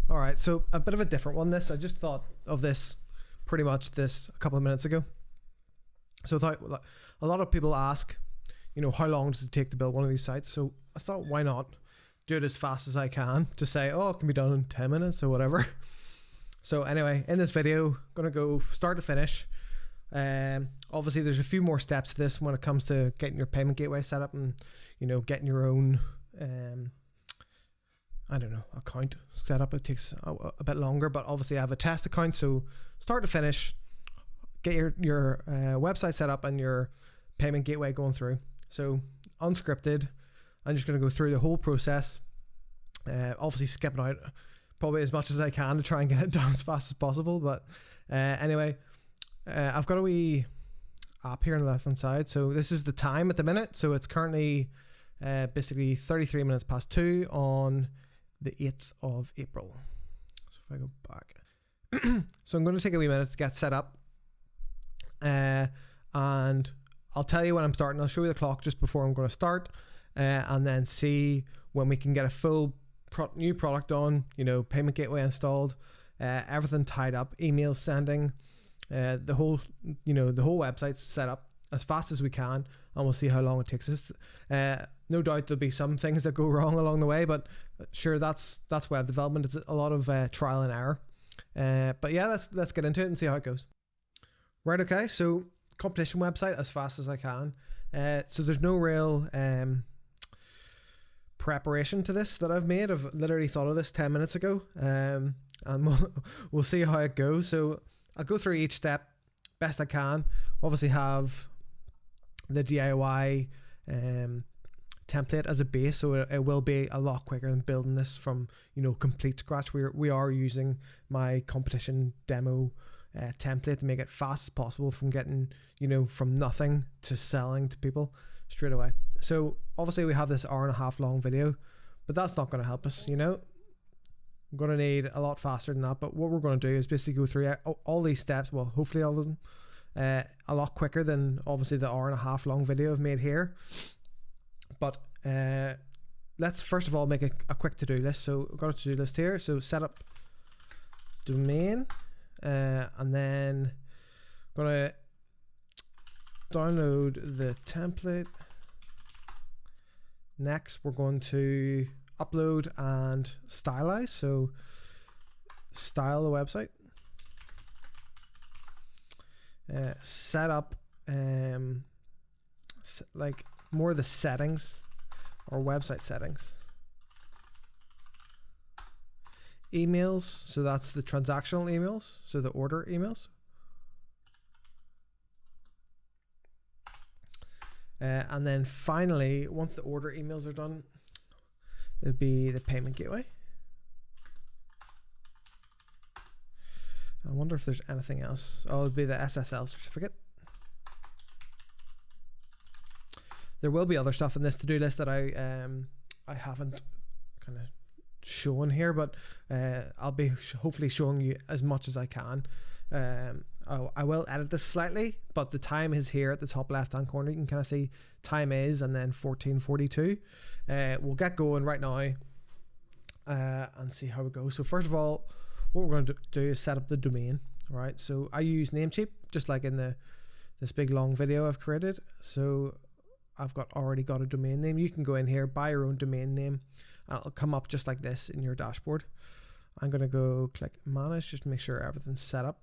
All right, so a bit of a different one. I just thought of this pretty much a couple of minutes ago. So I thought, a lot of people ask, how long does it take to build one of these sites? So I thought, why not do it as fast as I can to say, oh, it can be done in 10 minutes or whatever. So anyway, in this video, I'm going to go start to finish. Obviously there's a few more steps to this when it comes to getting your payment gateway set up and, getting your own, account set up. It takes a bit longer, but obviously I have a test account. So start to finish, get your website set up and your payment gateway going through. So unscripted, I'm just going to go through the whole process, obviously skipping out probably as much as I can to try and get it done as fast as possible. But anyway, I've got a wee app here on the left hand side. So this is the time at the minute. So it's currently basically 33 minutes past 2 on the 8th of April. So if I go back, so I'm going to take a wee minute to get set up, and I'll tell you when I'm starting. I'll show you the clock just before I'm going to start, and then see when we can get a full new product on, payment gateway installed, everything tied up, email sending, the whole website set up as fast as we can, and we'll see how long it takes us. No doubt there'll be some things that go wrong along the way, but sure, that's web development. It's a lot of trial and error. But yeah, let's get into it and see how it goes. Right, okay, so competition website as fast as I can. So there's no real preparation to this that I've made. I've literally thought of this 10 minutes ago, and we'll see how it goes. So I'll go through each step best I can. Obviously have the DIY template as a base, so it will be a lot quicker than building this from complete scratch. We are using my competition demo template to make it fast as possible from getting from nothing to selling to people straight away. So obviously we have this hour-and-a-half long video, but that's not going to help us. I'm going to need a lot faster than that. But what we're going to do is basically go through all these steps, well, hopefully all of them, a lot quicker than obviously the hour-and-a-half long video I've made here. But let's first of all make a quick to-do list. So I've got a to-do list here. So set up domain, and then I'm gonna download the template. Next, we're going to upload and stylize. So style the website. Set up like more of the settings or website settings. Emails, so that's the transactional emails, so the order emails. And then finally, once the order emails are done, it'll be the payment gateway. I wonder if there's anything else. Oh, it'll be the SSL certificate. There will be other stuff in this to-do list that I haven't kind of shown here, but I'll be hopefully showing you as much as I can. I will edit this slightly, but the time is here at the top left hand corner. You can kind of see time is and then 14:42. We'll get going right now and see how it goes. So first of all, what we're going to do is set up the domain. Right, so I use Namecheap just like in this big long video I've created. So I've already got a domain name. You can go in here, buy your own domain name, and it'll come up just like this in your dashboard. I'm going to go click manage just to make sure everything's set up.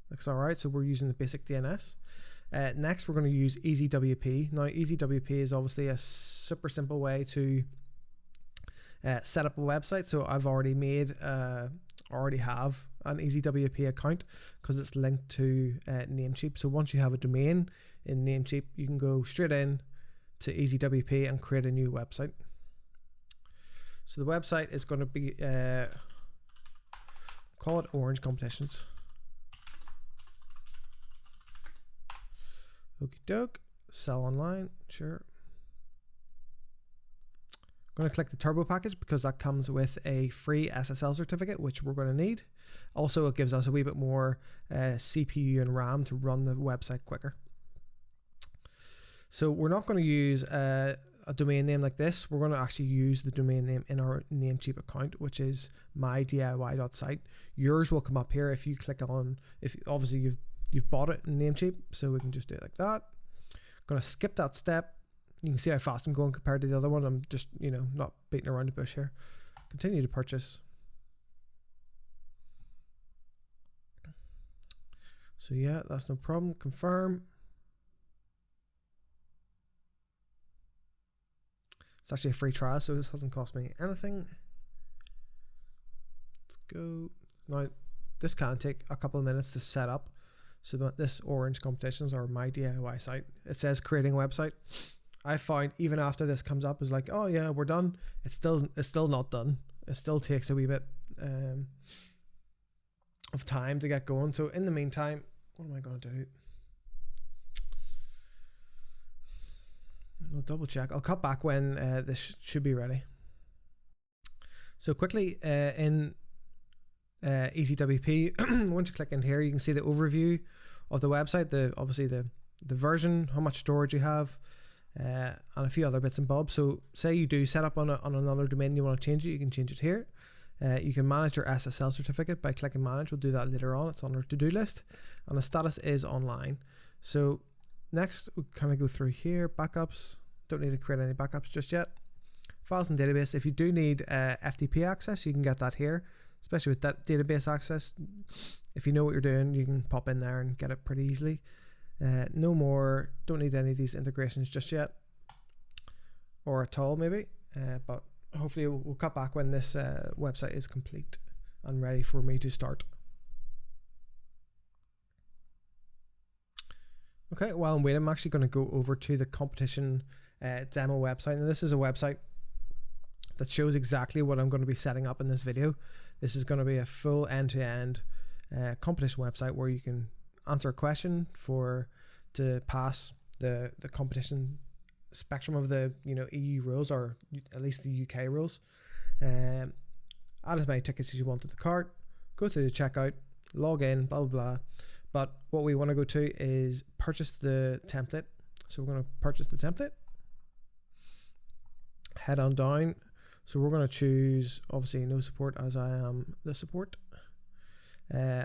Looks alright, so we're using the basic DNS. Next, we're going to use EasyWP. Now, EasyWP is obviously a super simple way to set up a website. So I've already have an EasyWP account because it's linked to Namecheap. So once you have a domain in Namecheap, you can go straight in to EasyWP and create a new website. So the website is going to be call it Orange Competitions. Okie doke, sell online, sure. I'm going to click the turbo package because that comes with a free SSL certificate, which we're going to need. Also, it gives us a wee bit more CPU and RAM to run the website quicker. So we're not going to use a domain name like this, we're going to actually use the domain name in our Namecheap account, which is mydiy.site. Yours will come up here if you click on, if obviously you've bought it in Namecheap, so we can just do it like that. Going to skip that step. You can see how fast I'm going compared to the other one. I'm just, not beating around the bush here. Continue to purchase. So yeah, that's no problem. Confirm. It's actually a free trial, so this hasn't cost me anything. Let's go. Now, this can take a couple of minutes to set up. So this orange competitions are my DIY site. It says creating a website. I find even after this comes up, is like, oh yeah, we're done. It's still not done. It still takes a wee bit of time to get going. So in the meantime, what am I going to do? I'll double check. I'll cut back when this should be ready. So quickly in EasyWP, once you click in here, you can see the overview of the website, obviously the version, how much storage you have, and a few other bits and bobs. So say you do set up on another domain, you want to change it, you can change it here. You can manage your SSL certificate by clicking manage. We'll do that later on. It's on our to-do list, and the status is online. So next we kind of go through here. Backups, don't need to create any backups just yet. Files and database, if you do need FTP access, you can get that here, especially with that database access. If you know what you're doing, you can pop in there and get it pretty easily. No more, don't need any of these integrations just yet, or at all maybe, but hopefully we'll cut back when this website is complete and ready for me to start. Okay, while I'm waiting, I'm actually going to go over to the competition demo website. And this is a website that shows exactly what I'm going to be setting up in this video. This is going to be a full end-to-end competition website where you can answer a question to pass the competition spectrum of the EU rules, or at least the UK rules. Add as many tickets as you want to the cart, go through the checkout, log in, blah blah blah. But what we want to go to is purchase the template. So we're going to purchase the template, head on down. So we're going to choose obviously no support, as I am the support.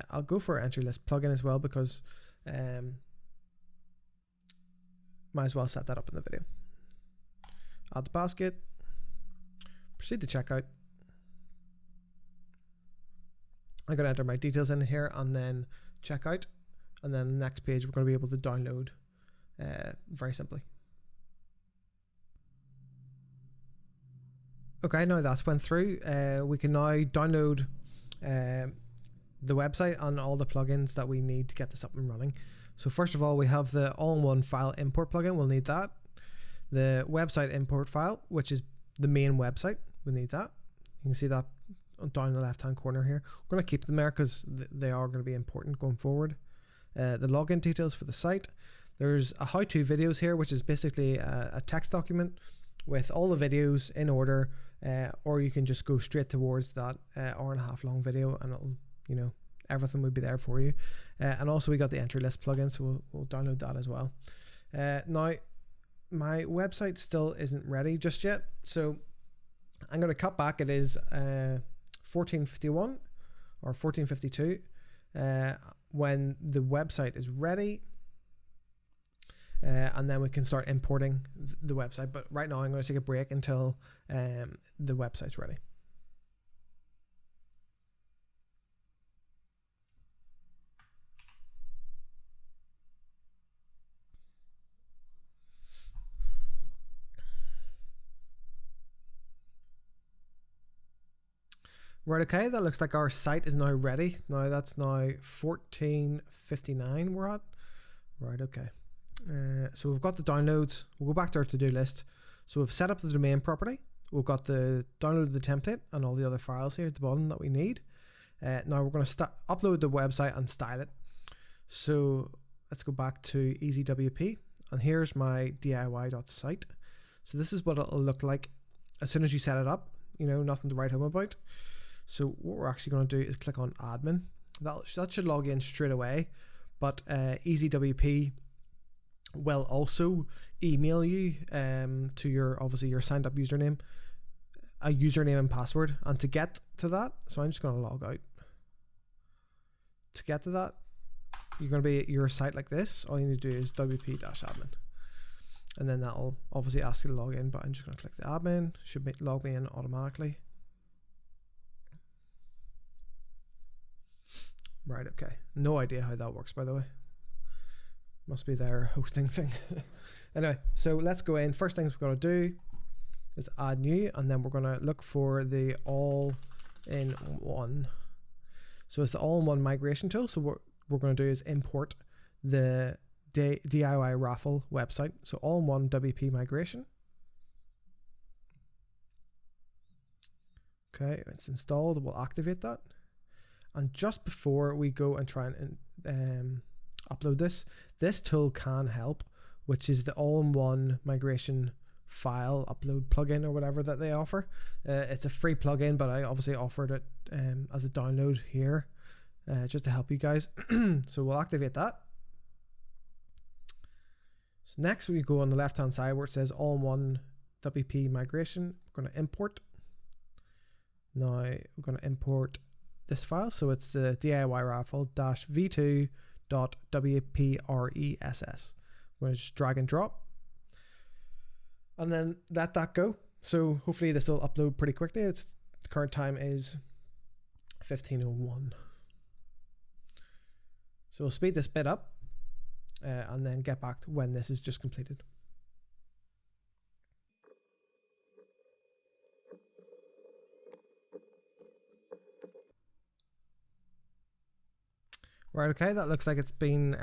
I'll go for entry list plugin as well, because might as well set that up in the video. Add the basket, proceed to checkout. I'm going to enter my details in here and then checkout, and then the next page we're going to be able to download very simply. Okay, now that's went through. We can now download the website and all the plugins that we need to get this up and running. So first of all, we have the all-in-one file import plugin. We'll need that. The website import file, which is the main website, we need that. You can see that down in the left hand corner here. We're going to keep them there because they are going to be important going forward. The login details for the site. There's a how-to videos here, which is basically a text document with all the videos in order, or you can just go straight towards that hour-and-a-half long video, and it'll, everything will be there for you. And also we got the entry list plugin, so we'll download that as well. Now my website still isn't ready just yet, so I'm going to cut back. It is 1451 or 1452 when the website is ready, and then we can start importing the website. But right now I'm going to take a break until the website's ready. Right, okay, that looks like our site is now ready. Now that's now 1459 we're at. Right, okay. So we've got the downloads. We'll go back to our to-do list. So we've set up the domain property. We've got the download the template and all the other files here at the bottom that we need. Now we're going to upload the website and style it. So let's go back to EasyWP, and here's my DIY.site. So this is what it'll look like as soon as you set it up. Nothing to write home about. So what we're actually going to do is click on admin. That should log in straight away, but EasyWP will also email you to your, obviously your signed up username, a username and password. And to get to that, so I'm just going to log out. To get to that, you're going to be at your site like this. All you need to do is wp-admin, and then that'll obviously ask you to log in, but I'm just going to click the admin. Should log me in automatically. Right, okay. No idea how that works, by the way. Must be their hosting thing. Anyway, so let's go in. First things we've got to do is add new, and then we're going to look for the all-in-one. So it's the all-in-one migration tool. So what we're going to do is import the DIY Raffle website. So all-in-one WP migration. Okay, it's installed. We'll activate that. And just before we go and try and upload this tool can help, which is the all-in-one migration file upload plugin or whatever that they offer. It's a free plugin, but I obviously offered it as a download here just to help you guys. So we'll activate that. So next we go on the left hand side where it says all-in-one WP migration. We're going to import. Now we're going to import this file. So it's the DIY Raffle -v2.wpress. I'm going to just drag and drop and then let that go. So hopefully this will upload pretty quickly. The current time is 15:01. So we'll speed this bit up and then get back to when this is just completed. Right, okay, that looks like it's been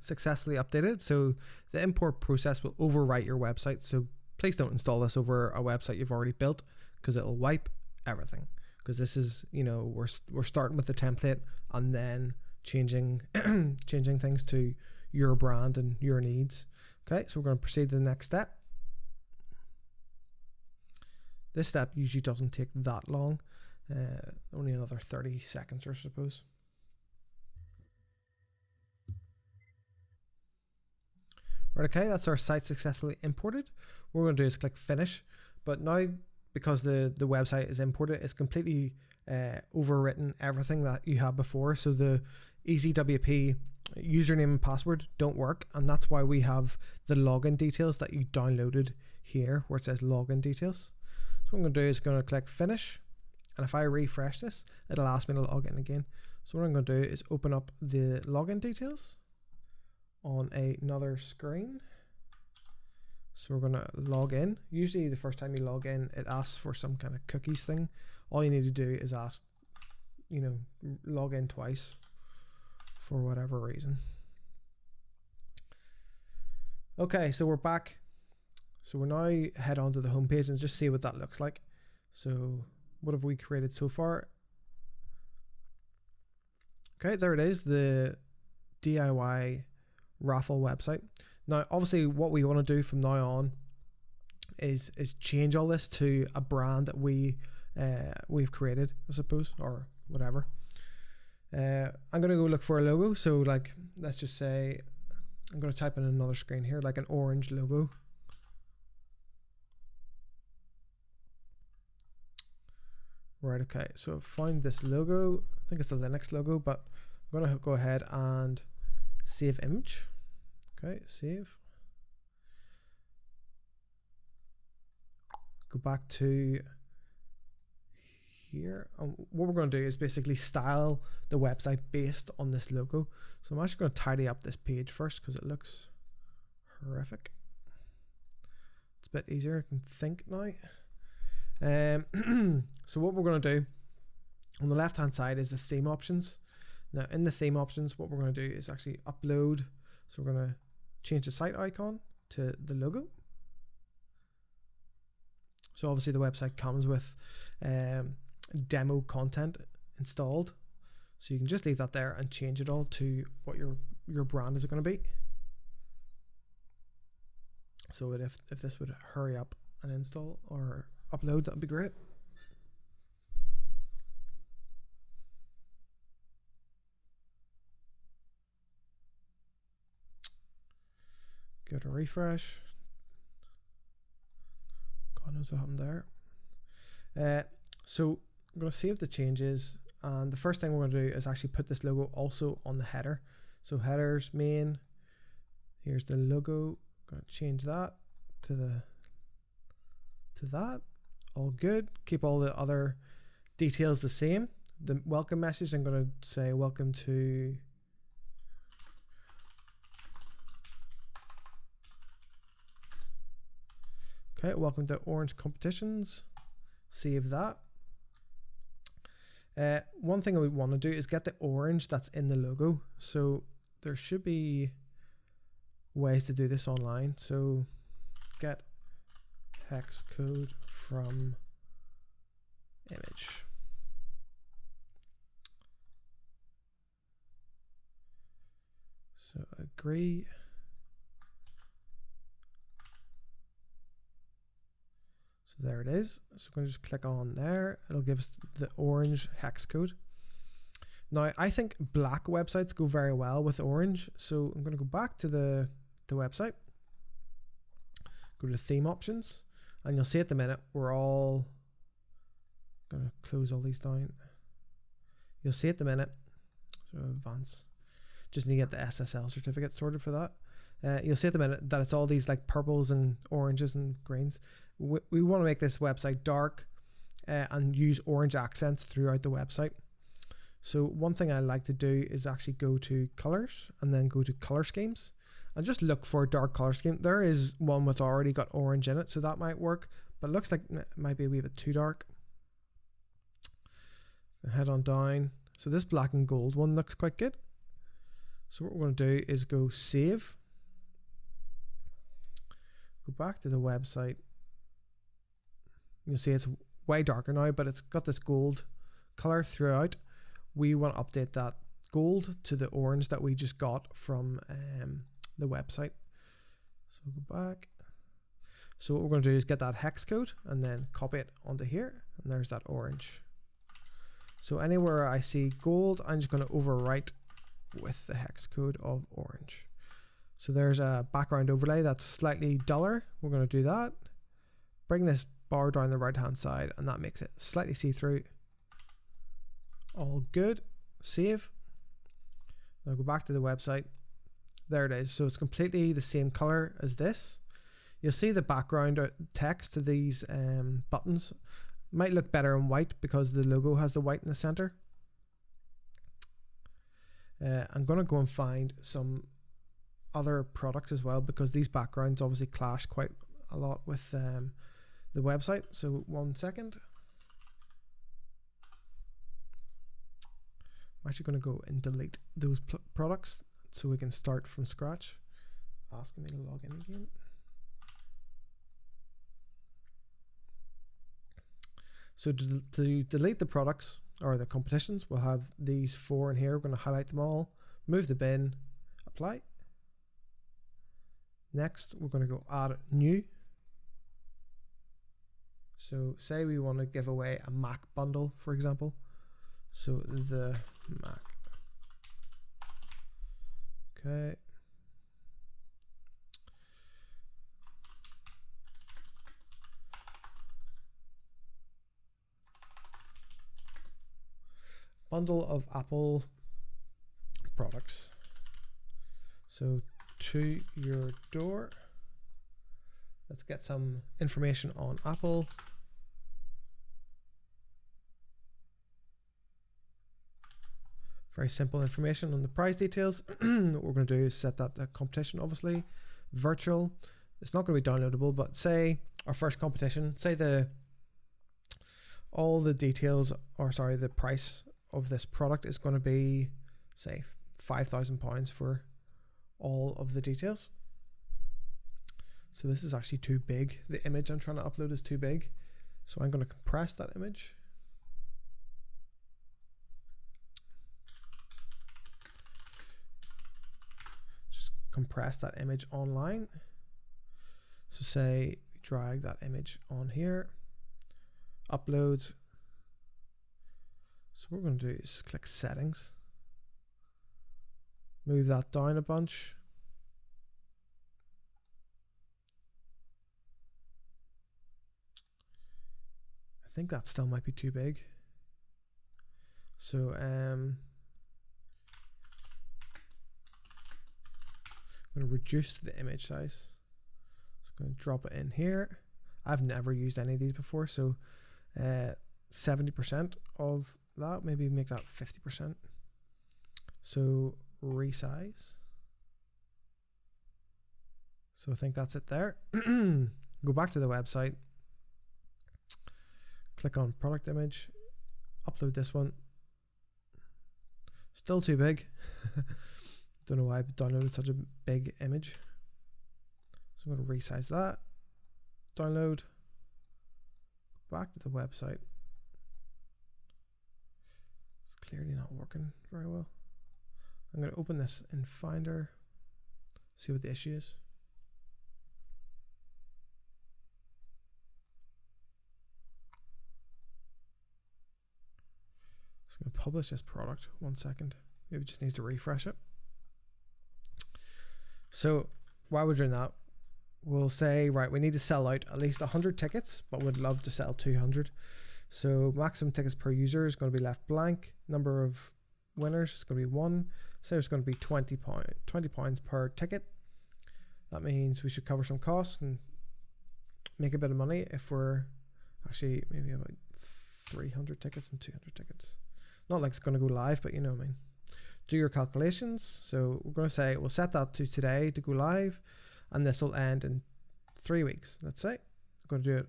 successfully updated. So the import process will overwrite your website. So please don't install this over a website you've already built, because it'll wipe everything. Because this is, you know, we're starting with the template and then changing changing things to your brand and your needs. Okay, so we're going to proceed to the next step. This step usually doesn't take that long, only another 30 seconds or suppose. Right, okay, that's our site successfully imported. What we're going to do is click finish. But now, because the website is imported, it's completely overwritten everything that you had before. So the EasyWP username and password don't work. And that's why we have the login details that you downloaded here where it says login details. So what I'm going to do is going to click finish. And if I refresh this, it'll ask me to log in again. So what I'm going to do is open up the login details on another screen. So we're going to log in. Usually the first time you log in, it asks for some kind of cookies thing. All you need to do is ask, you know, log in twice for whatever reason. Okay, so we're back. So we're now head on to the home page and just see what that looks like. So what have we created so far? Okay, there it is, the DIY Raffle website. Now obviously what we want to do from now on is change all this to a brand that we've created, I suppose, or whatever. I'm gonna go look for a logo. So like, let's just say I'm gonna type in another screen here, like an orange logo. Right, okay, so I've found this logo. I think it's the Linux logo, but I'm gonna go ahead and save image. Okay, save. Go back to here. What we're going to do is basically style the website based on this logo. So I'm actually going to tidy up this page first because it looks horrific. It's a bit easier, I can think now. So what we're going to do on the left hand side is the theme options. Now in the theme options, what we're going to do is actually upload. So we're going to change the site icon to the logo. So obviously the website comes with demo content installed. So you can just leave that there and change it all to what your brand is going to be. So if this would hurry up and install or upload, that'd be great. Give it a refresh. God knows what happened there. So I'm going to save the changes, and the first thing we're going to do is actually put this logo also on the header. So headers, main, here's the logo. Going to change that to that. All good. Keep all the other details the same. The welcome message, I'm going to say welcome to welcome to Orange Competitions. Save that. One thing we want to do is get the orange that's in the logo. So there should be ways to do this online. So get hex code from image. So agree. So there it is. So we're going to just click on there. It'll give us the orange hex code. Now I think black websites go very well with orange. So I'm going to go back to the website. Go to theme options, and you'll see at the minute we're all going to close all these down. You'll see at the minute, so advance. Just need to get the SSL certificate sorted for that. You'll see at the minute that it's all these like purples and oranges and greens. We want to make this website dark and use orange accents throughout the website. So one thing I like to do is actually go to colors and then go to color schemes and just look for a dark color scheme. There is one with already got orange in it, so that might work, but it looks like it might be a wee bit too dark. Head on down. So this black and gold one looks quite good. So what we're going to do is go save. Go back to the website. You'll see it's way darker now, but it's got this gold color throughout. We want to update that gold to the orange that we just got from the website. So go back. So what we're going to do is get that hex code and then copy it onto here, and there's that orange. So anywhere I see gold, I'm just going to overwrite with the hex code of orange. So there's a background overlay that's slightly duller. We're going to do that. Bring this bar down the right hand side, and that makes it slightly see-through. All good. Save. Now go back to the website. There it is. So it's completely the same color as this. You'll see the background text to these buttons might look better in white because the logo has the white in the center. I'm going to go and find some other products as well, because these backgrounds obviously clash quite a lot with the website. So 1 second. I'm actually going to go and delete those products so we can start from scratch. Asking me to log in again. So to delete the products or the competitions, we'll have these 4 in here. We're going to highlight them all, move the bin, apply. Next, we're going to go add new. So say we want to give away a Mac bundle, for example. So the Mac. Okay. Bundle of Apple products. So to your door. Let's get some information on Apple. Very simple information on the prize details. What we're going to do is set that competition, obviously. Virtual. It's not going to be downloadable, but say our first competition, say all the details, or sorry, the price of this product is going to be, say, £5,000 for all of the details. So this is actually too big. The image I'm trying to upload is too big. So I'm going to compress that image. Just compress that image online. So say, drag that image on here. Uploads. So what we're going to do is click settings. Move that down a bunch. think that still might be too big. So I'm going to reduce the image size. Just going to drop it in here. I've never used any of these before, so 70% of that, maybe make that 50%. So resize. So I think that's it there. Go back to the website, click on product image, upload this one. Still too big. Don't know why I downloaded such a big image. So I'm going to resize that, download, back to the website. It's clearly not working very well. I'm going to open this in Finder, see what the issue is. So I'm going to publish this product. 1 second. Maybe it just needs to refresh it. So while we're doing that, we'll say, right, we need to sell out at least 100 tickets, but would love to sell 200. So maximum tickets per user is going to be left blank. Number of winners is going to be 1. So it's going to be £20 per ticket. That means we should cover some costs and make a bit of money if we're actually maybe about 300 tickets and 200 tickets. Not like it's going to go live, but you know what I mean. Do your calculations. So we're going to say we'll set that to today to go live, and this will end in 3 weeks. Let's say I'm going to do it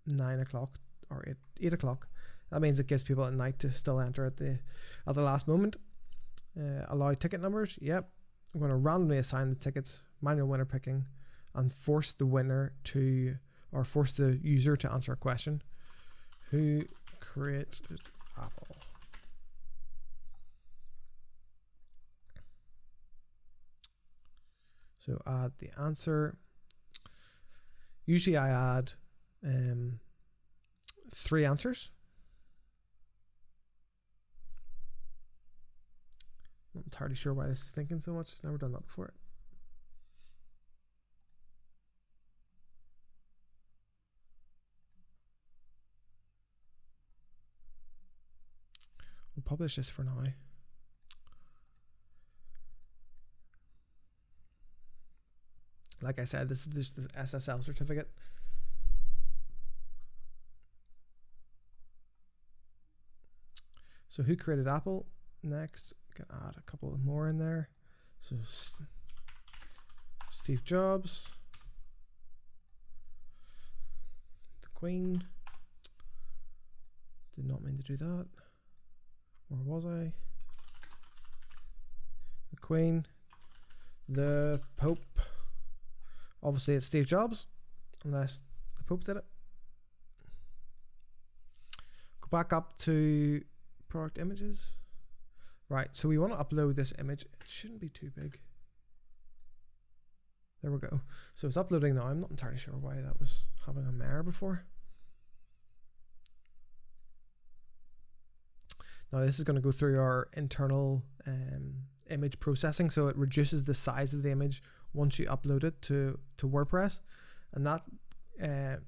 9 o'clock or 8 o'clock. That means it gives people at night to still enter at the last moment. Allow ticket numbers. Yep. I'm going to randomly assign the tickets, manual winner picking, and force the user to answer a question. Who created Apple? So add the answer. Usually I add 3 answers. Not entirely sure why this is thinking so much. Never done that before. We'll publish this for now. Like I said, this is just the SSL certificate. So who created Apple? Next, can add a couple more in there. So Steve Jobs, the Queen. Did not mean to do that. Or was I? The Queen, the Pope. Obviously it's Steve Jobs, unless the Pope did it. Go back up to product images. Right, so we want to upload this image. It shouldn't be too big. There we go. So it's uploading now. I'm not entirely sure why that was having a error before. Now this is going to go through our internal image processing, so it reduces the size of the image once you upload it to WordPress, and that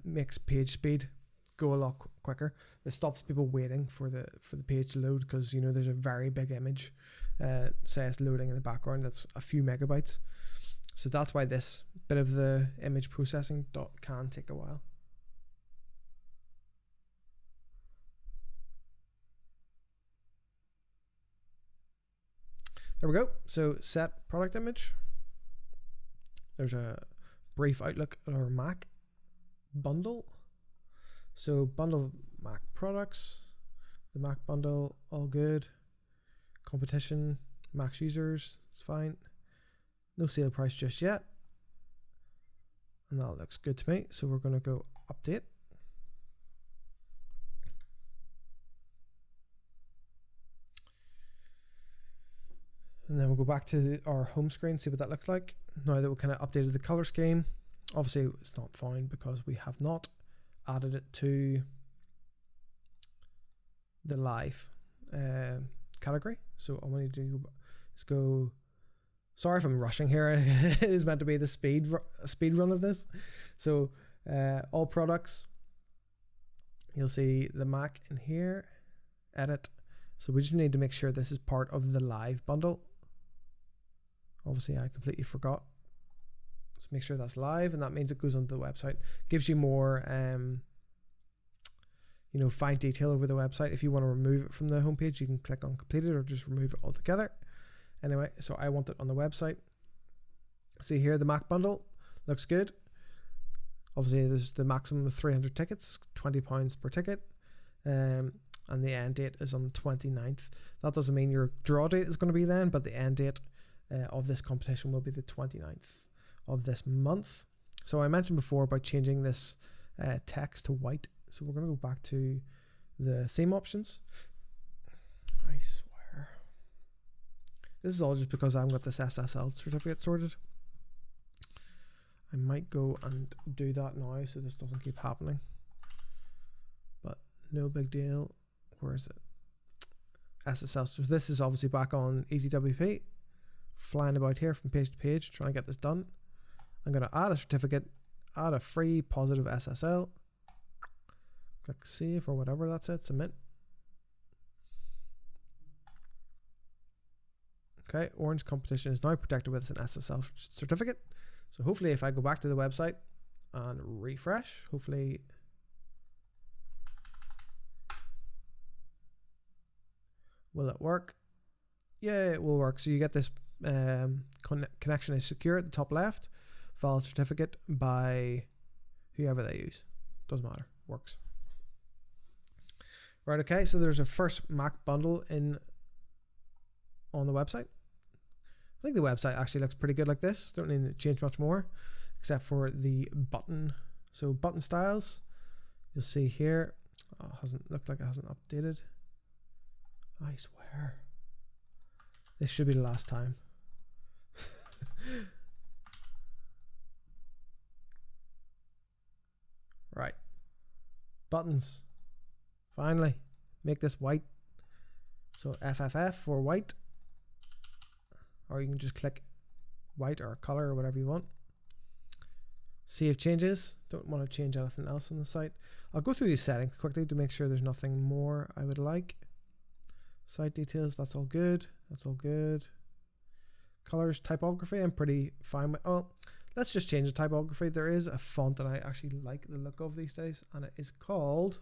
makes page speed go a lot quicker. It stops people waiting for the page to load, because you know there's a very big image, say it's loading in the background that's a few megabytes. So that's why this bit of the image processing can take a while. There we go. So set product image. There's a brief outlook at our Mac bundle. So bundle Mac products, the Mac bundle, all good. Competition, max users, it's fine. No sale price just yet. And that looks good to me. So we're going to go update. And then we'll go back to our home screen, see what that looks like. Now that we kind of updated the color scheme, obviously it's not found because we have not added it to the live category. So all we need to do is go. Sorry if I'm rushing here. It is meant to be the speed run of this. So all products, You'll see the Mac in here, edit. So we just need to make sure this is part of the live bundle. Obviously I completely forgot. So make sure that's live, and that means it goes onto the website. Gives you more fine detail over the website. If you want to remove it from the homepage, you can click on completed or just remove it altogether. Anyway, so I want it on the website. See here, the Mac bundle looks good. Obviously there's the maximum of 300 tickets, £20 per ticket, and the end date is on the 29th. That doesn't mean your draw date is going to be then, but the end date of this competition will be the 29th of this month. So I mentioned before about changing this text to white. So we're going to go back to the theme options. I swear. This is all just because I haven't got this SSL certificate sorted. I might go and do that now so this doesn't keep happening. But no big deal. Where is it? SSL. So this is obviously back on EasyWP. Flying about here from page to page, trying to get this done. I'm going to add a certificate, add a free positive SSL. Click save or whatever that's it, submit. Okay, Orange competition is now protected with an SSL certificate. So hopefully if I go back to the website and refresh, hopefully will it work? Yeah, it will work. So you get this connection is secure at the top left, valid certificate by whoever they use. Doesn't matter, works. Right, okay, so there's a first Mac bundle on the website. I think the website actually looks pretty good like this. Don't need to change much more except for the button. So button styles, you'll see here, hasn't looked like it hasn't updated. I swear. This should be the last time. Right. Buttons. Finally. Make this white. So FFF for white. Or you can just click white or color or whatever you want. Save changes. Don't want to change anything else on the site. I'll go through these settings quickly to make sure there's nothing more I would like. Site details, that's all good. That's all good. Colors, typography, I'm pretty fine with. Oh, let's just change the typography. There is a font that I actually like the look of these days, and it is called,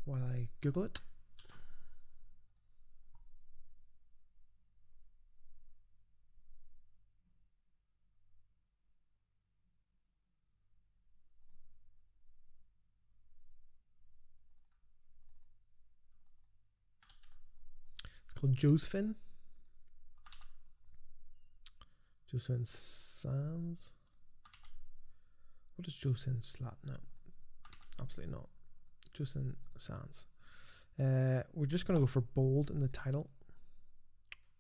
while I Google it, it's called Josephine. Josephine Sans. What is Josephine Slap? No, absolutely not. Josephine Sans. We're just going to go for bold in the title,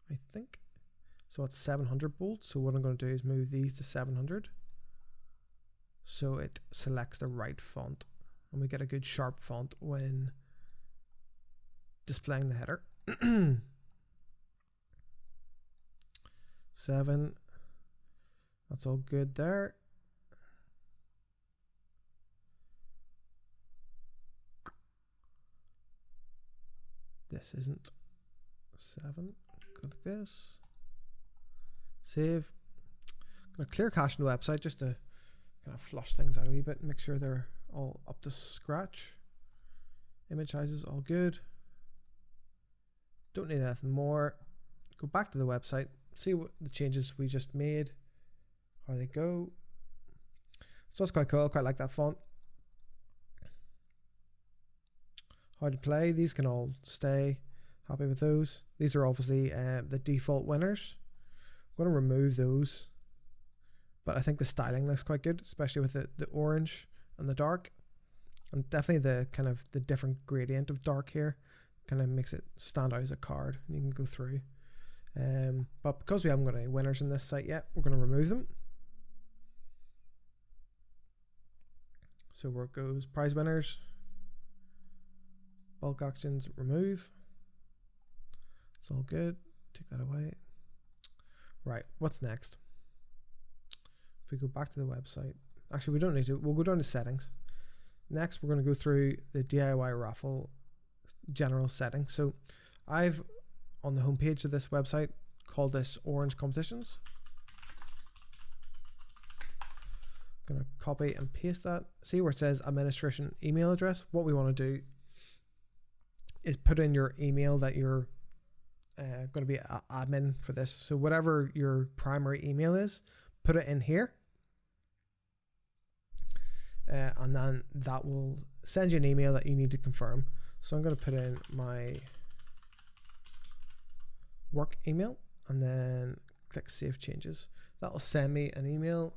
I think. So it's 700 bold. So what I'm going to do is move these to 700. So it selects the right font. And we get a good sharp font when displaying the header. 7. That's all good there. This isn't 7. Go like this. Save. I'm going to clear cache on the website just to kind of flush things out a wee bit and make sure they're all up to scratch. Image sizes all good. Don't need anything more. Go back to the website, see what the changes we just made, how they go. So that's quite cool. I quite like that font. How to play, these can all stay. Happy with those. These are obviously the default winners. I'm going to remove those, but I think the styling looks quite good, especially with the orange and the dark, and definitely the kind of the different gradient of dark here kind of makes it stand out as a card, and you can go through. But because we haven't got any winners in this site yet, we're going to remove them. So where it goes, prize winners, bulk actions, remove. It's all good. Take that away. Right, what's next? If we go back to the website, actually we don't need to, we'll go down to settings. next we're going to go through the DIY raffle general settings. So I've on the homepage of this website called this Orange Competitions. I'm going to copy and paste that. See where it says administration email address? What we want to do is put in your email that you're going to be admin for this. So whatever your primary email is, put it in here. And then that will send you an email that you need to confirm. So I'm going to put in my work email and then click Save Changes. That will send me an email.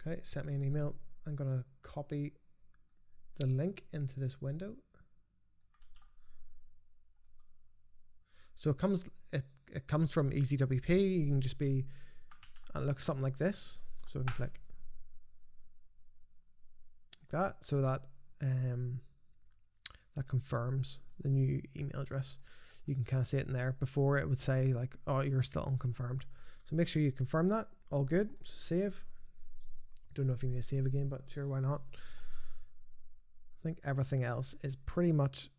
Okay, sent me an email. I'm going to copy the link into this window. So it comes from EasyWP. You can just be, and it looks something like this. So we can click that, so that that confirms the new email address. You can kind of see it in there. Before it would say like, oh, you're still unconfirmed. So make sure you confirm that. All good. Save. Don't know if you need to save again, but sure, why not? I think everything else is pretty much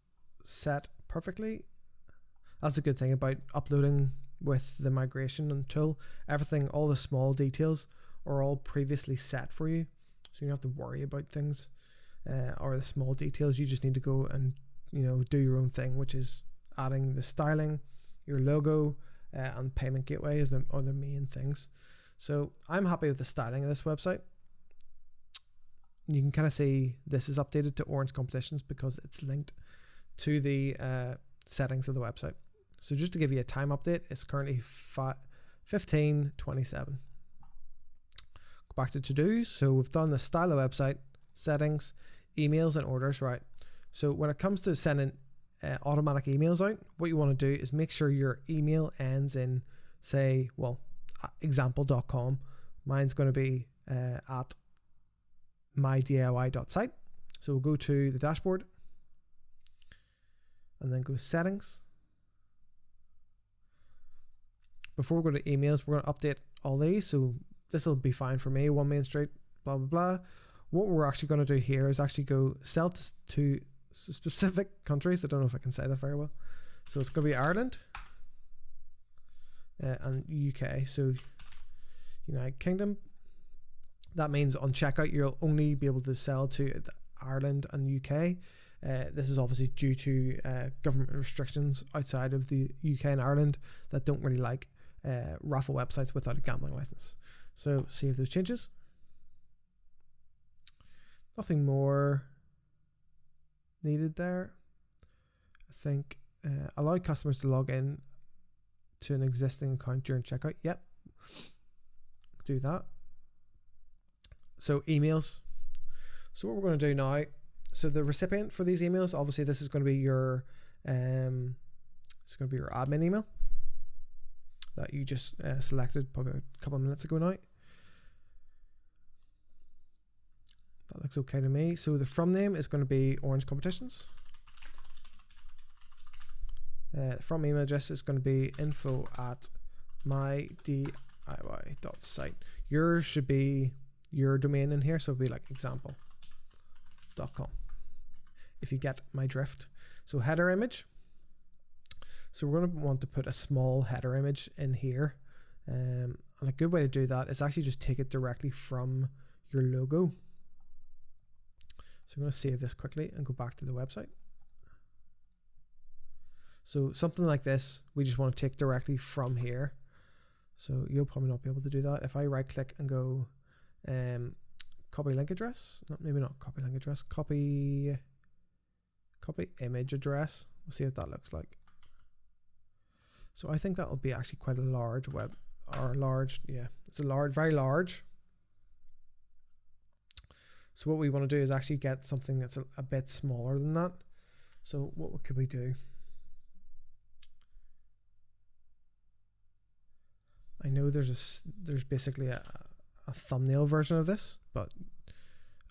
set perfectly. That's a good thing about uploading with the migration tool. Everything, all the small details are all previously set for you, so you don't have to worry about things or the small details. You just need to go and do your own thing, which is adding the styling, your logo, and payment gateway are the main things. So I'm happy with the styling of this website. You can kind of see this is updated to Orange Competitions because it's linked to the settings of the website. So just to give you a time update, it's currently 15:27. Go back to to-dos. So we've done the style of website, settings, emails, and orders, right? So when it comes to sending automatic emails out, what you want to do is make sure your email ends in, say, example.com. Mine's going to be at mydiy.site. So we'll go to the dashboard and then go to settings. Before we go to emails, we're going to update all these. So this will be fine for me. 1 Main Street, blah, blah, blah. What we're actually going to do here is actually go sell to specific countries. I don't know if I can say that very well. So it's going to be Ireland and UK. So United Kingdom. That means on checkout, you'll only be able to sell to Ireland and UK. This is obviously due to government restrictions outside of the UK and Ireland that don't really like raffle websites without a gambling license. So save those changes. Nothing more needed there. I think allow customers to log in to an existing account during checkout. Yep. Do that. So emails. So what we're going to do now, so the recipient for these emails, obviously this is going to be your admin email that you just selected probably a couple of minutes ago now. That looks okay to me. So the from name is going to be Orange Competitions. From email address is going to be info@mydiy.site. Yours should be your domain in here, so it'll be like example.com, if you get my drift. So header image. So we're going to want to put a small header image in here, and a good way to do that is actually just take it directly from your logo. So I'm going to save this quickly and go back to the website. So something like this, we just want to take directly from here. So you'll probably not be able to do that. If I right click and go copy link address, maybe not copy link address, copy image address. We'll see what that looks like. So I think that will be actually quite a large it's a large, very large. So what we want to do is actually get something that's a bit smaller than that. So what could we do? I know there's basically a thumbnail version of this, but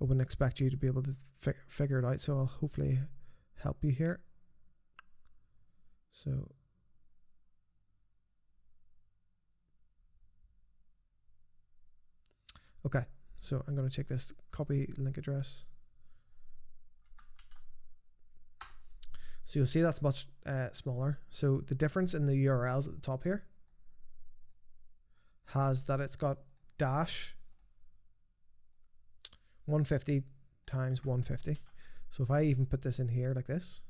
I wouldn't expect you to be able to figure it out, so I'll hopefully help you here. So Okay, so I'm going to take this copy link address. So you'll see that's much smaller. So the difference in the URLs at the top here has that it's got dash 150 times 150. So if I even put this in here like this,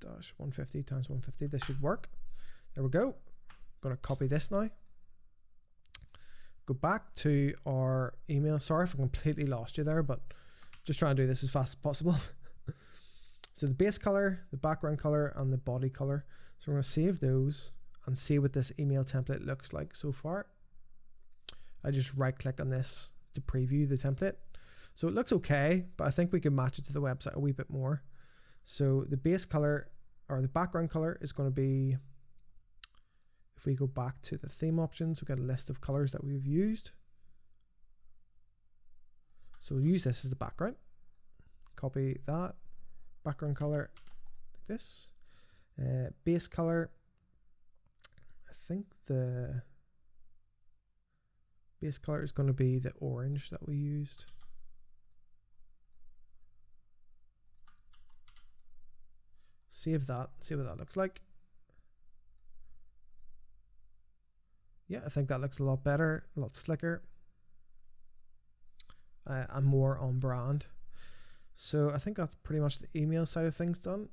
dash 150 times 150, this should work. There we go. I'm going to copy this now. Go back to our email. Sorry if I completely lost you there, but just trying to do this as fast as possible. So the base color, the background color, and the body color. So we're going to save those and see what this email template looks like so far. I just right click on this to preview the template. So it looks okay, but I think we can match it to the website a wee bit more. So the base color or the background color is going to be, if we go back to the theme options, we've got a list of colors that we've used. So we'll use this as the background. Copy that. Background color like this. Base color, I think the base color is going to be the orange that we used. Save that, see what that looks like. Yeah, I think that looks a lot better, a lot slicker, and more on brand. So I think that's pretty much the email side of things done.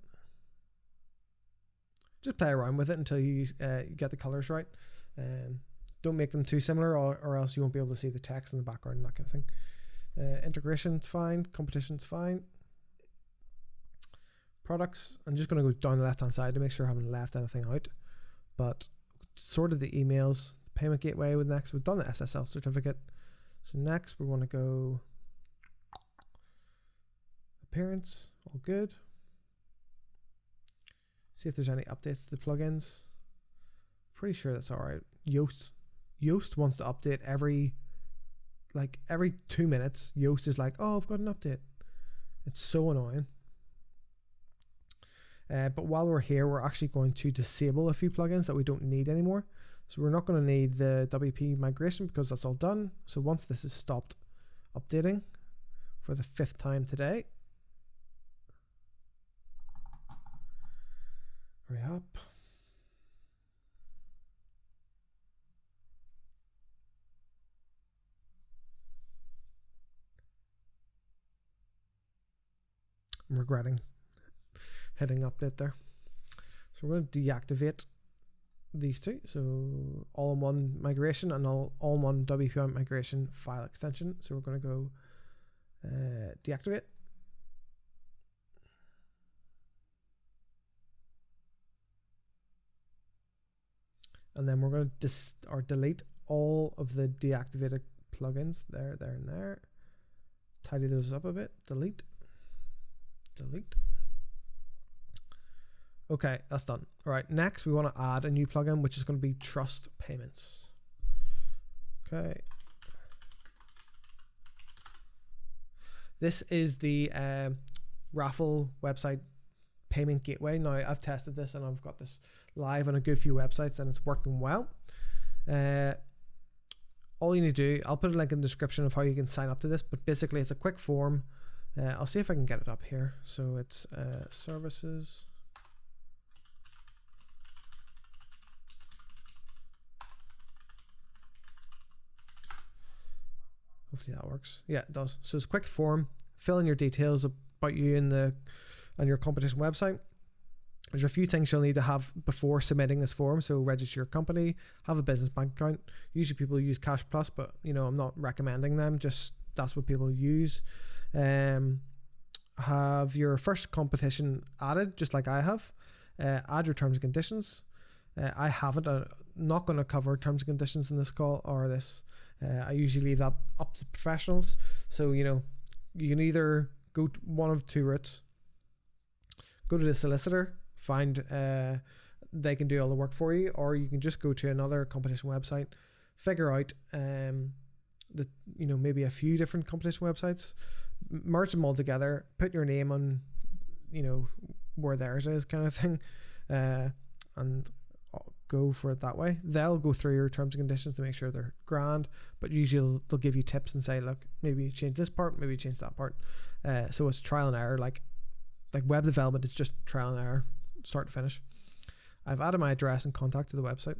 Just play around with it until you get the colors right. Don't make them too similar, or else you won't be able to see the text in the background and that kind of thing. Integration's fine, competition's fine. Products, I'm just going to go down the left hand side to make sure I haven't left anything out. But sorted the emails, the payment gateway with next. We've done the SSL certificate. So next we're going to go appearance, all good. See if there's any updates to the plugins. Pretty sure that's alright. Yoast wants to update every 2 minutes. Yoast is like, oh, I've got an update. It's so annoying. But while we're here, we're actually going to disable a few plugins that we don't need anymore. So we're not going to need the WP migration because that's all done. So once this is stopped updating for the 5th time today, hurry up. I'm regretting hitting update there. So we're going to deactivate these two. So all-in-one migration and all-in-one WP migration file extension. So we're going to go deactivate. And then we're going to delete all of the deactivated plugins there, and there. Tidy those up a bit. Delete. Okay, that's done. All right, next we want to add a new plugin, which is going to be Trust Payments. Okay. This is the Raffle website payment gateway. Now, I've tested this and I've got this live on a good few websites and it's working well. All you need to do, I'll put a link in the description of how you can sign up to this, but basically it's a quick form. I'll see if I can get it up here. So it's services. Hopefully that works. Yeah, it does. So it's a quick form. Fill in your details about you and your competition website. There's a few things you'll need to have before submitting this form. So register your company, have a business bank account. Usually people use Cash Plus, but I'm not recommending them. Just that's what people use. Have your first competition added, just like I have. Add your terms and conditions. I haven't. I'm not going to cover terms and conditions in this call or this. I usually leave that up to professionals. So you can either go one of two routes. Go to the solicitor, find they can do all the work for you, or you can just go to another competition website, figure out maybe a few different competition websites, merge them all together, put your name on where theirs is, kind of thing, and go for it that way. They'll go through your terms and conditions to make sure they're grand, but usually they'll give you tips and say, look, maybe change this part, maybe change that part. So it's trial and error. Like web development is just trial and error, start to finish. I've added my address and contact to the website.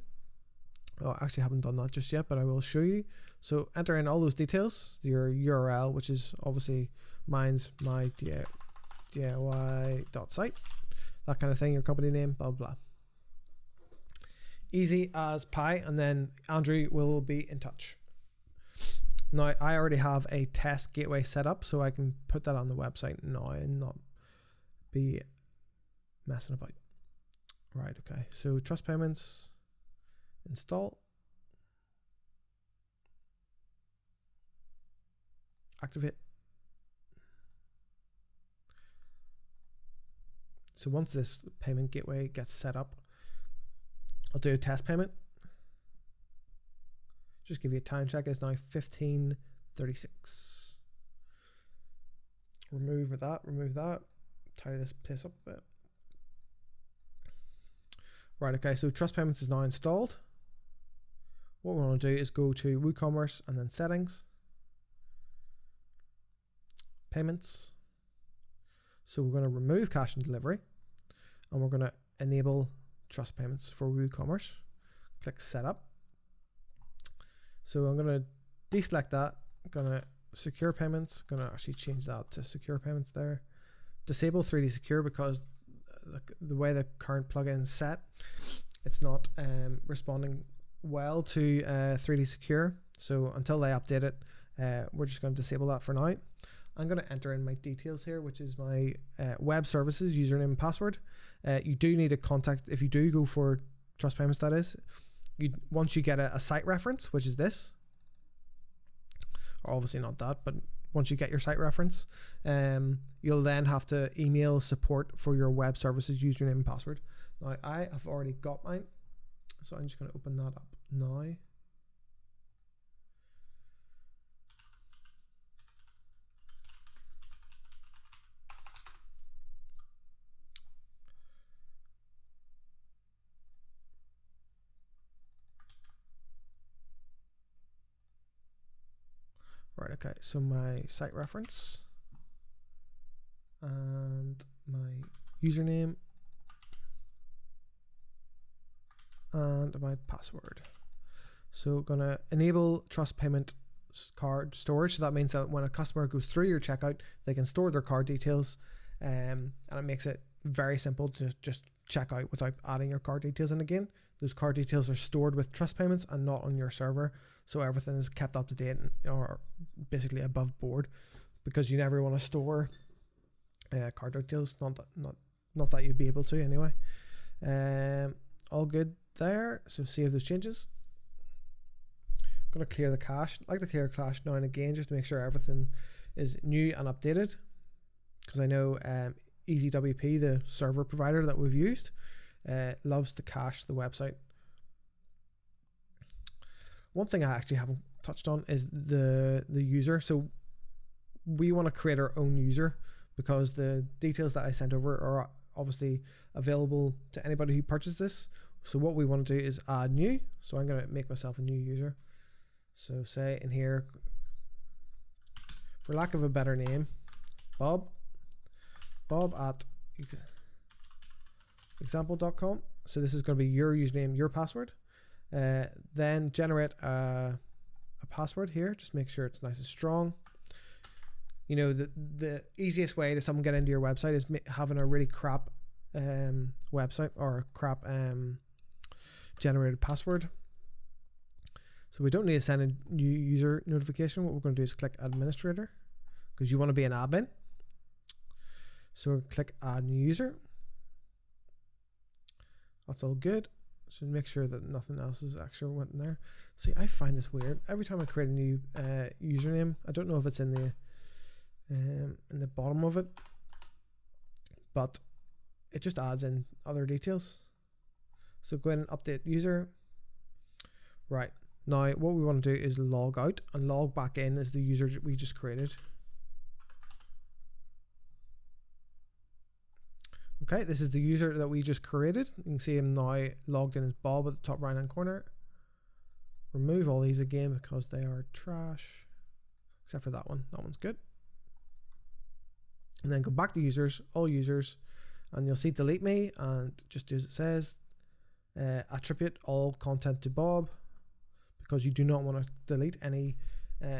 Oh, I actually haven't done that just yet, but I will show you. So enter in all those details, your URL, which is obviously mine's my DIY.site, that kind of thing, your company name, blah, blah. Easy as pie, and then Andrew will be in touch. Now, I already have a test gateway set up, so I can put that on the website now and not be messing about. Right, okay. So trust payments, install, activate. So once this payment gateway gets set up, I'll do a test payment. Just give you a time check. It's now 15:36. Remove that. Tidy this place up a bit. Right, okay, so Trust Payments is now installed. What we want to do is go to WooCommerce and then Settings, Payments. So we're going to remove cash and delivery, and we're going to enable Trust Payments for WooCommerce. Click Setup. So I'm going to deselect that. I'm going to Secure Payments. Going to actually change that to Secure Payments there. Disable 3D Secure because the way the current plugin is set, it's not responding well to 3D Secure. So until they update it, we're just going to disable that for now. I'm going to enter in my details here, which is my web services username and password. You do need a contact if you do go for Trust Payments. That is, once you get a site reference, which is this, or obviously not that, but once you get your site reference, you'll then have to email support for your web services username and password. Now I have already got mine, so I'm just going to open that up now. Right, okay, so my site reference and my username and my password. So gonna enable trust payment card storage. So that means that when a customer goes through your checkout, they can store their card details, and it makes it very simple to just check out without adding your card details in again. Those card details are stored with Trust Payments and not on your server, so everything is kept up to date or basically above board, because you never want to store card details. Not that you'd be able to anyway. All good there. So save those changes. I'm gonna clear the cache. I like to clear cache now and again just to make sure everything is new and updated, because I know EasyWP, the server provider that we've used, loves to cache the website. One thing I actually haven't touched on is the user. So we want to create our own user, because the details that I sent over are obviously available to anybody who purchases this. So what we want to do is add new. So I'm going to make myself a new user. So say in here, for lack of a better name, Bob at example.com. So this is going to be your username, your password. Then generate a password here. Just make sure it's nice and strong. You know, the easiest way to someone get into your website is having a really crap website or a crap generated password. So we don't need to send a new user notification. What we're going to do is click administrator, because you want to be an admin. So click add new user. That's all good. So make sure that nothing else is actually went in there. See, I find this weird. Every time I create a new username, I don't know if it's in the bottom of it, but it just adds in other details. So go ahead and update user. Right, now what we want to do is log out and log back in as the user we just created. Okay, this is the user that we just created. You can see him now logged in as Bob at the top right hand corner. Remove all these again because they are trash, except for that one. That one's good. And then go back to users, all users, and you'll see delete me, and just do as it says. Attribute all content to Bob, because you do not want to delete any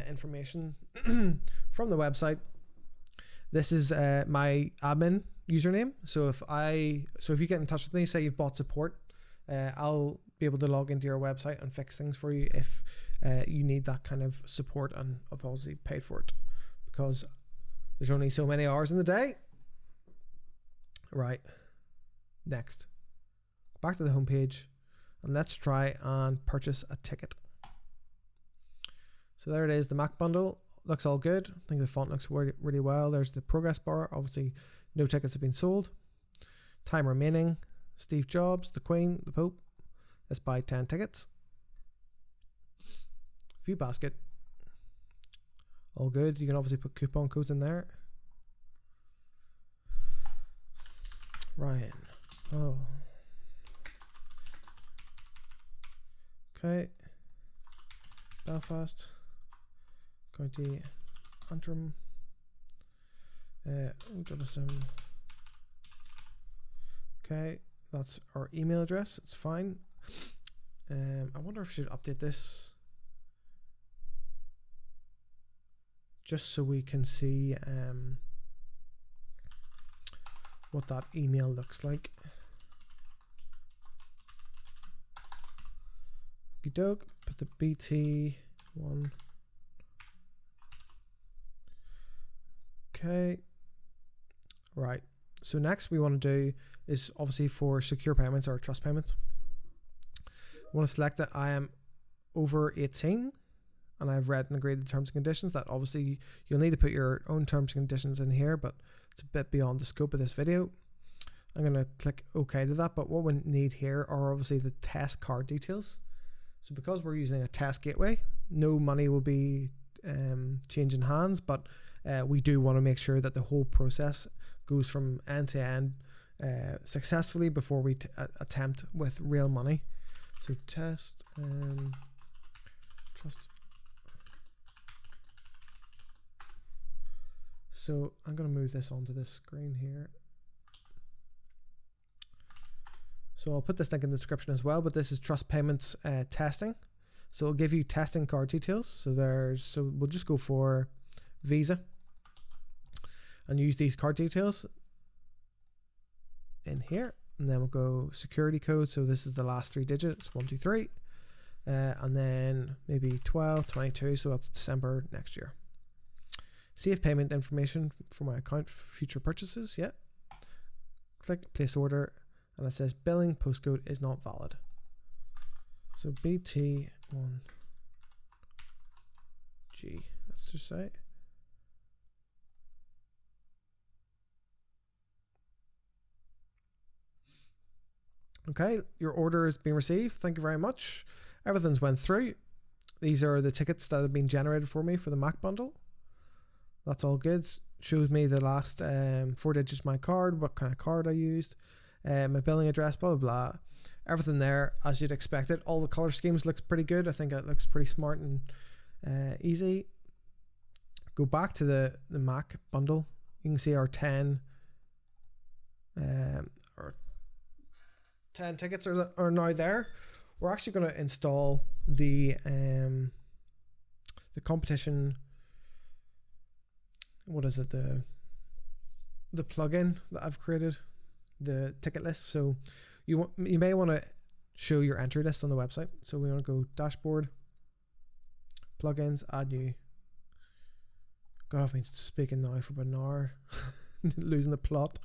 information from the website. This is my admin username. So if you get in touch with me, say you've bought support, I'll be able to log into your website and fix things for you if you need that kind of support, and I've obviously paid for it because there's only so many hours in the day. Right, next, back to the home page, and let's try and purchase a ticket. So there it is, the Mac bundle. Looks all good. I think the font looks really well. There's the progress bar. Obviously, no tickets have been sold. Time remaining. Steve Jobs, the Queen, the Pope. Let's buy 10 tickets. View basket. All good. You can obviously put coupon codes in there. Ryan. Oh. Okay. Belfast. County Antrim. Okay, that's our email address. It's fine. I wonder if I should update this just so we can see what that email looks like. Okey-doke, put the BT one. Okay, right, so next we want to do is obviously for secure payments or trust payments. I want to select that I am over 18 and I've read and agreed to terms and conditions. That obviously you'll need to put your own terms and conditions in here, but it's a bit beyond the scope of this video. I'm going to click OK to that, but what we need here are obviously the test card details. So because we're using a test gateway, no money will be changing hands, but we do want to make sure that the whole process goes from end to end successfully before we attempt with real money. So test trust. So I'm going to move this onto this screen here. So I'll put this link in the description as well, but this is trust payments testing. So it'll give you testing card details. So we'll just go for Visa and use these card details in here, and then we'll go security code. So this is the last 3 digits, 123, and then maybe 1222. So that's December next year. Save payment information for my account for future purchases. Yeah. Click place order, and it says billing postcode is not valid. So BT1G. Let's just say. Okay, your order has been received. Thank you very much. Everything's went through. These are the tickets that have been generated for me for the Mac bundle. That's all good. Shows me the last 4 digits of my card, what kind of card I used, my billing address, blah, blah, blah. Everything there as you'd expect it. All the color schemes looks pretty good. I think it looks pretty smart and easy. Go back to the Mac bundle. You can see our 10 tickets are now there. We're actually going to install the competition. What is it? The plugin that I've created, the ticket list. So you may want to show your entry list on the website. So we want to go dashboard, plugins, add new. God, I've been speaking now for about an hour, losing the plot.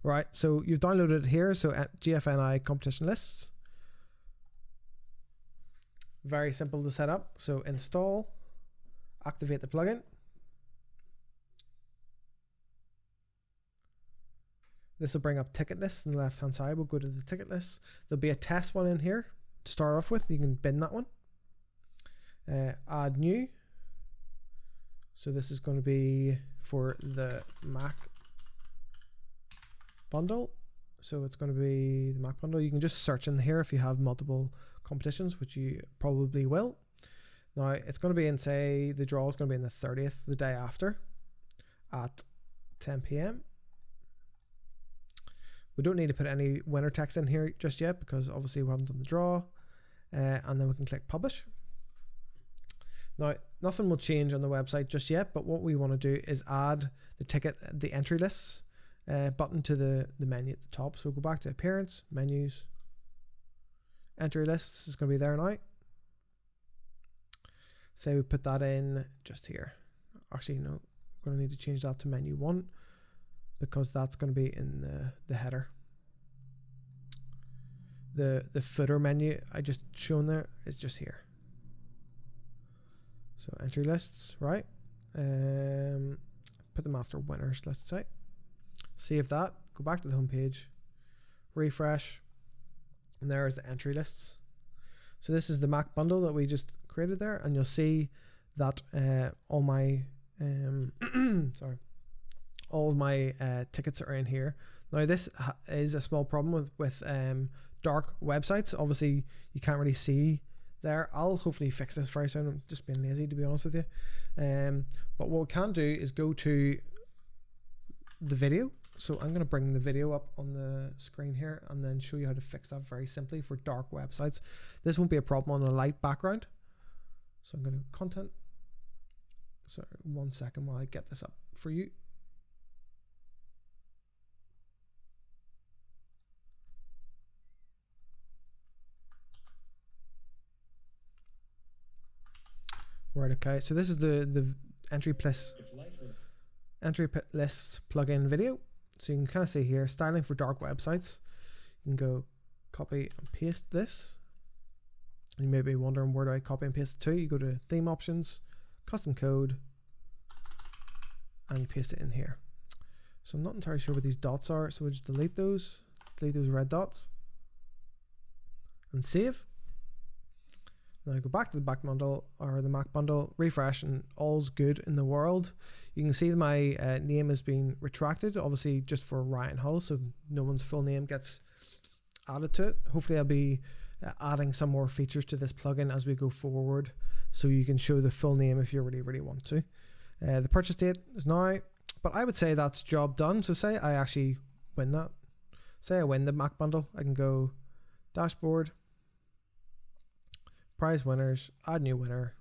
Right, so you've downloaded it here. So at GFNI competition lists. Very simple to set up. So install, activate the plugin. This will bring up ticket lists on the left hand side. We'll go to the ticket list. There'll be a test one in here to start off with. You can bin that one. Add new. So this is going to be for the Mac bundle. So it's going to be the Mac bundle. You can just search in here if you have multiple competitions, which you probably will. Now it's going to be in, say, the draw is going to be in the 30th, the day after, at 10 p.m. We don't need to put any winner text in here just yet because obviously we haven't done the draw. And then we can click publish. Now nothing will change on the website just yet, but what we want to do is add the ticket, the entry lists button to the menu at the top. So we'll go back to appearance, menus, entry lists is going to be there now. Say we put that in just here. Actually, no, we're going to need to change that to menu 1 because that's going to be in the header. The footer menu I just shown there is just here. So entry lists, right? Put them after winners, let's say. Save that, go back to the home page, refresh, and there is the entry lists. So this is the Mac bundle that we just created there, and you'll see that all my all of my tickets are in here. Now this is a small problem with dark websites. Obviously you can't really see there. I'll hopefully fix this very soon. I'm just being lazy, to be honest with you. But what we can do is go to the video. So I'm going to bring the video up on the screen here and then show you how to fix that very simply for dark websites. This won't be a problem on a light background. So I'm going to content. So 1 second while I get this up for you. Right, okay, so this is the entry list plugin video. So you can kind of see here, styling for dark websites. You can go copy and paste this. You may be wondering, where do I copy and paste it to? You go to theme options, custom code, and you paste it in here. So I'm not entirely sure what these dots are, so we'll just delete those red dots, and save. Now go back to the Mac bundle, or the Mac bundle, refresh, and all's good in the world. You can see my name is being retracted, obviously just for Ryan Hull, so no one's full name gets added to it. Hopefully I'll be adding some more features to this plugin as we go forward, so you can show the full name if you really want to. The purchase date is now, but I would say that's job done. So say I actually win that. Say I win the Mac bundle, I can go dashboard, prize winners, add new winner.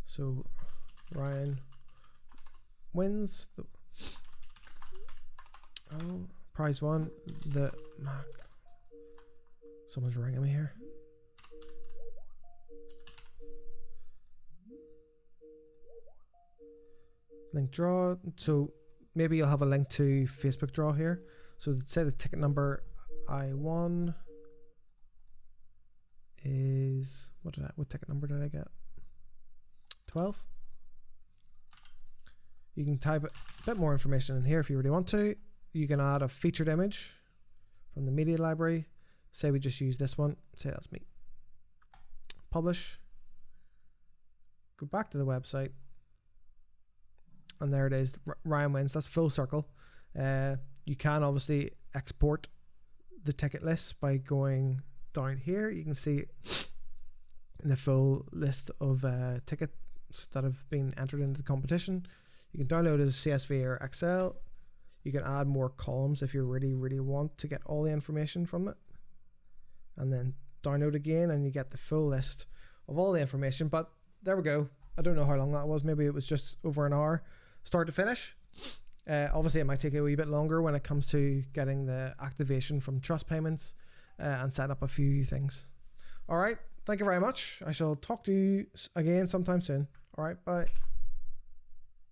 So Ryan wins the prize one, the Mac. Someone's ringing me here. Link draw. So maybe you'll have a link to Facebook draw here. So say the ticket number I won is, what ticket number did I get? 12. You can type a bit more information in here if you really want to. You can add a featured image from the media library. Say we just use this one. Say that's me. Publish. Go back to the website. And there it is. Ryan wins. That's full circle. You can obviously export the ticket list by going down here. You can see in the full list of tickets that have been entered into the competition. You can download it as CSV or Excel. You can add more columns if you really want to get all the information from it, and then download again and you get the full list of all the information. But there we go. I don't know how long that was. Maybe it was just over an hour start to finish. Obviously it might take a wee bit longer when it comes to getting the activation from trust payments and set up a few things. All right, thank you very much. I shall talk to you again sometime soon. All right, bye.